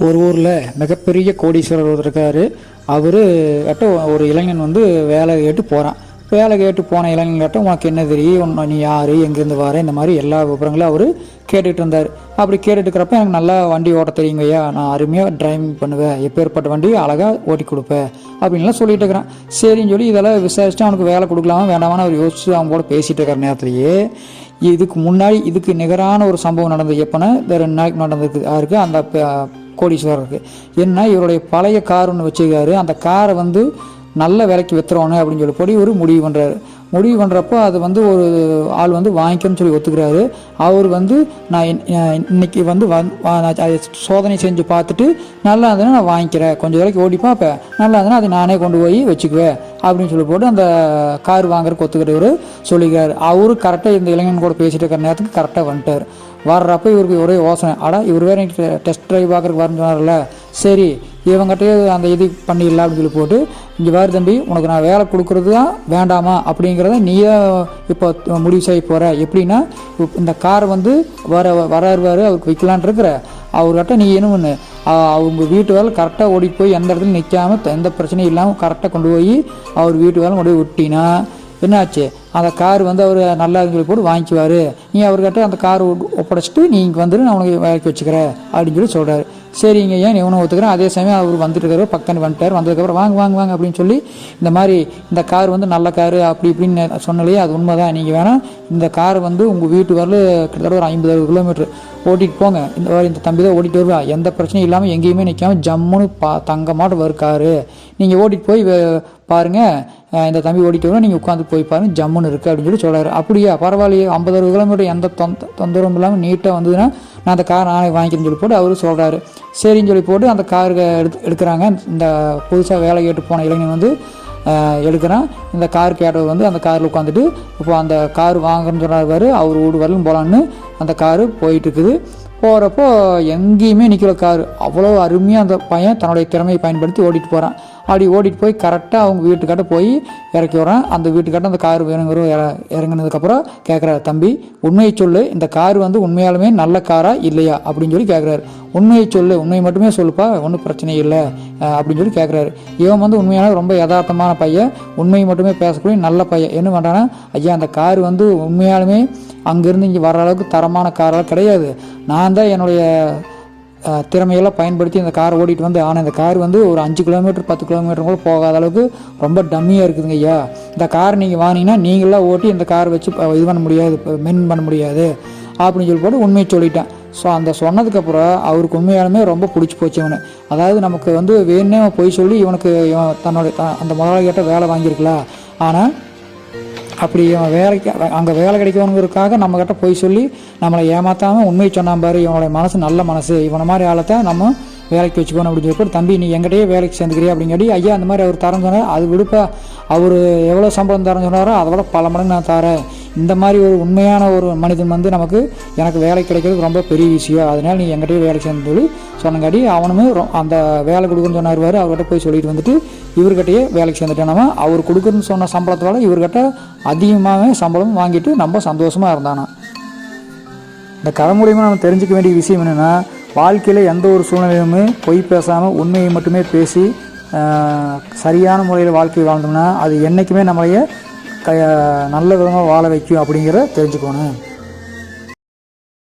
ஒரு ஊரில் மிகப்பெரிய கோடீஸ்வரர் ஒருத்தர் இருக்கார். அவர் கிட்ட ஒரு இளைஞன் வந்து வேலை கேட்டு போகிறான். வேலை கேட்டு போன இளைஞன்கிட்ட உனக்கு என்ன தெரியும், நீ யார், எங்கேருந்து வர, இந்த மாதிரி எல்லா விவரங்களும் அவர் கேட்டுகிட்டு இருந்தார். அப்படி கேட்டுட்டு இருக்கிறப்ப எனக்கு நல்லா வண்டி ஓட்ட தெரியுங்கய்யா, நான் அருமையாக டிரைவிங் பண்ணுவேன், எப்பேற்பட்ட வண்டி அழகாக ஓட்டி கொடுப்பேன் அப்படின்லாம் சொல்லிட்டு இருக்கிறான். சரின்னு சொல்லி இதெல்லாம் விசாரிச்சுட்டு அவனுக்கு வேலை கொடுக்கலாமா வேண்டாமான்னு அவர் யோசிச்சு அவங்க கூட பேசிகிட்டு இருக்கிற நேரத்துலையே இதுக்கு முன்னாடி இதுக்கு நிகரான ஒரு சம்பவம் நடந்தது. எப்போனா இந்த 2 நாளைக்கு நடந்ததுக்கு யாருக்கு, அந்த கோடீஸ்வரருக்கு. என்ன, இவருடைய பழைய கார் ஒன்று வச்சுருக்காரு. அந்த காரை வந்து நல்ல விலைக்கு விற்றுறோன்னு அப்படின்னு சொல்லி போய் ஒரு முடிவு பண்ணுறாரு. முடிவு பண்ணுறப்போ அது வந்து ஒரு ஆள் வந்து வாங்கிக்கணும்னு சொல்லி ஒத்துக்கிறாரு. அவர் வந்து நான் இன்னைக்கு வந்து சோதனை செஞ்சு பார்த்துட்டு நல்லா இருந்ததுன்னா நான் வாங்கிக்கிறேன், கொஞ்சம் விலைக்கு ஓடி பார்ப்பேன், நல்லா இருந்ததுன்னா அதை நானே கொண்டு போய் வச்சுக்குவேன் அப்படின்னு சொல்லி போட்டு அந்த கார் வாங்குறதுக்கு ஒத்துக்கிறவர் சொல்லிக்கிறாரு. அவரு கரெக்டாக இந்த இளைஞன் கூட பேசிட்டு இருக்கிற நேரத்துக்கு கரெக்டாக வந்துட்டார். வர்றப்போ இவருக்கு ஒரே யோசனை, இவர் வேறு எனக்கு டெஸ்ட் ட்ரைவ் பார்க்குறதுக்கு வரேன்னு சொன்னார்ல, சரி இவங்ககிட்டயே அந்த இது பண்ணிடலாம் அப்படின்னு சொல்லி போட்டு, இங்கே வேறு தம்பி, உனக்கு நான் வேலை கொடுக்குறது தான் வேண்டாமா அப்படிங்கிறத நீயே இப்போ முடிவு செய்ய போகிற. எப்படின்னா, இந்த காரை வந்து வராரு அவருக்கு விற்கலான் இருக்கிற அவர்கிட்ட நீ என்ன பண்ணு, அவங்க வீட்டு வேலை கரெக்டாக ஓடிட்டு போய் எந்த இடத்துல நிற்காமல் எந்த பிரச்சனையும் இல்லாமல் கரெக்டாக கொண்டு போய் அவர் வீட்டு வேலை கொண்டு போய் விட்டினா என்னாச்சு, அந்த கார் வந்து அவர் நல்லா சொல்லி போட்டு வாங்கிக்குவார். நீ அவர்கிட்ட அந்த கார் ஒப்படைச்சிட்டு நீ இங்கே வந்துட்டு நான் உனக்கு வேலைக்கு வச்சுக்கிறேன் அப்படின்னு சொல்லி சொல்கிறாரு. சரிங்க ஏன் இவனை ஒத்துக்கிறேன். அதே சமயம் அவர் வந்துட்டு இருக்காரு, பக்கத்து வந்துட்டார். வந்ததுக்கப்புறம் வாங்க அப்படின்னு சொல்லி இந்த மாதிரி இந்த கார் வந்து நல்ல கார் அப்படி இப்படின்னு சொன்னாலே அது உண்மை தான். நீங்கள் வேணால் இந்த கார் வந்து உங்கள் வீட்டு வரல கிட்டத்தட்ட ஒரு 50-60 கிலோமீட்டர் ஓட்டிகிட்டு போங்க. இந்த தம்பி தான் ஓட்டிகிட்டு வருவா, எந்த பிரச்சனையும் இல்லாமல் எங்கேயுமே நிற்காமல் ஜம்முன்னு தங்க மாட்டு வரும் காரு. நீங்கள் ஓட்டிகிட்டு போய் பாருங்கள், இந்த தம்பி ஓடிட்டு வரும், நீங்கள் உட்காந்து போய் பாருங்கள், ஜம்முன்னு இருக்குது அப்படின்னு சொல்லி சொல்கிறாரு. அப்படியா, பரவாயில்லையே, 50-60 கிலோமீட்டர் எந்த தொந்தரவும் இல்லாமல் நீட்டாக வந்ததுன்னா நான் அந்த கார் நானே வாங்கிக்கிறேன்னு சொல்லி போட்டு அவரு சொல்கிறாரு. சரின்னு சொல்லி போட்டு அந்த காருக்கு எடுக்கிறாங்க. இந்த புதுசாக வேலை கேட்டு போன இளைஞன் வந்து எடுக்கிறான். இந்த கார் கேட்டவர் வந்து அந்த காரில் உட்காந்துட்டு இப்போ அந்த கார் வாங்கன்னு சொன்னார். அவர் வீடு வரலும் போகலான்னு அந்த காரு போயிட்டுருக்குது. போகிறப்போ எங்கேயுமே நிற்கல காரு. அவ்வளோ அருமையாக அந்த பையன் தன்னுடைய திறமையை பயன்படுத்தி ஓடிட்டு போகிறான். அப்படி ஓடிட்டு போய் கரெக்டாக அவங்க வீட்டுக்கிட்ட போய் இறக்கி வரான். அந்த வீட்டுக்கிட்ட அந்த கார் வேணுங்கிற இறங்கினதுக்கப்புறம் கேட்குறாரு, தம்பி உண்மையை சொல்லு, இந்த கார் வந்து உண்மையாலுமே நல்ல காரா இல்லையா அப்படின்னு சொல்லி கேட்குறாரு. உண்மையை சொல்லு, உண்மையை மட்டுமே சொல்லுப்பா, ஒன்றும் பிரச்சனை இல்லை அப்படின்னு சொல்லி கேட்குறாரு. இவன் வந்து உண்மையான ரொம்ப யதார்த்தமான பையன், உண்மையை மட்டுமே பேசக்கூடிய நல்ல பையன். என்ன பண்ணுறான்னா, ஐயா அந்த கார் வந்து உண்மையாலுமே அங்கேருந்து இங்கே வர அளவுக்கு தரமான காரெல்லாம் கிடையாது, நான் தான் என்னுடைய திறமையெல்லாம் பயன்படுத்தி இந்த காரை ஓடிட்டு வந்து, ஆனால் இந்த கார் வந்து ஒரு 5 கிலோமீட்டர் 10 கிலோமீட்டர் கூட போகாத அளவுக்கு ரொம்ப டம்மியாக இருக்குதுங்க ஐயா. இந்த கார் நீங்கள் வாங்கினீங்கன்னா நீங்களாம் ஓட்டி இந்த கார் வச்சு இது பண்ண முடியாது, மெயின் பண்ண முடியாது அப்படின்னு சொல்லி போட்டு உண்மையை சொல்லிட்டேன். ஸோ அந்த சொன்னதுக்கப்புறம் அவருக்கு உண்மையாலுமே ரொம்ப பிடிச்சி போச்சு இவனு. அதாவது நமக்கு வந்து வேணுன்னே போய் சொல்லி இவனுக்கு தன்னுடைய அந்த முதலாளிகிட்ட வேலை வாங்கியிருக்கலாம், ஆனால் அப்படி வேலைக்கு அங்கே வேலை கிடைக்கணுங்கிறதுக்காக நம்மக்கிட்ட போய் சொல்லி நம்மளை ஏமாற்றாமல் உண்மையை சொன்னான் பாரு, இவனுடைய மனசு நல்ல மனசு, இவனை மாதிரி ஆளத்தான் நம்ம வேலைக்கு வச்சுக்கணும் அப்படின்னு சொல்லி, தம்பி நீ எங்கிட்டயே வேலைக்கு சேர்ந்துக்கிறியா அப்படிங்காடி, ஐயா அந்த மாதிரி அவர் தரேன்னு சொன்னார், அது விடுப்பா, அவர் எவ்வளோ சம்பளம் தரேன்னு சொன்னாரோ அதை விட பல மடங்கு நான் தரேன். இந்த மாதிரி ஒரு உண்மையான ஒரு மனிதன் வந்து எனக்கு வேலை கிடைக்கிறது ரொம்ப பெரிய விஷயம், அதனால் நீ எங்கிட்டயே வேலைக்கு சேர்ந்து சொல்லி சொன்னங்காட்டி அவனுமே அந்த வேலை கொடுக்குன்னு சொன்னார். அவர்கிட்ட போய் சொல்லிட்டு வந்துட்டு இவர்கிட்டயே வேலைக்கு சேர்ந்துட்டேன். அவர் கொடுக்குறன்னு சொன்ன சம்பளத்தோட இவர்கிட்ட அதிகமாகவே சம்பளம் வாங்கிட்டு நம்ம சந்தோஷமாக இருந்தானா. இந்த கதை மூலியமாக நம்ம தெரிஞ்சுக்க வேண்டிய விஷயம் என்னென்னா, வாழ்க்கையில் எந்த ஒரு சூழ்நிலையுமே பொய் பேசாமல் உண்மையை மட்டுமே பேசி சரியான முறையில் வாழ்க்கை வாழ்ந்தோம்னா அது என்றைக்குமே நம்மளைய நல்ல விதமாக வாழ வைக்கும் அப்படிங்கிறத தெரிஞ்சுக்கணும்.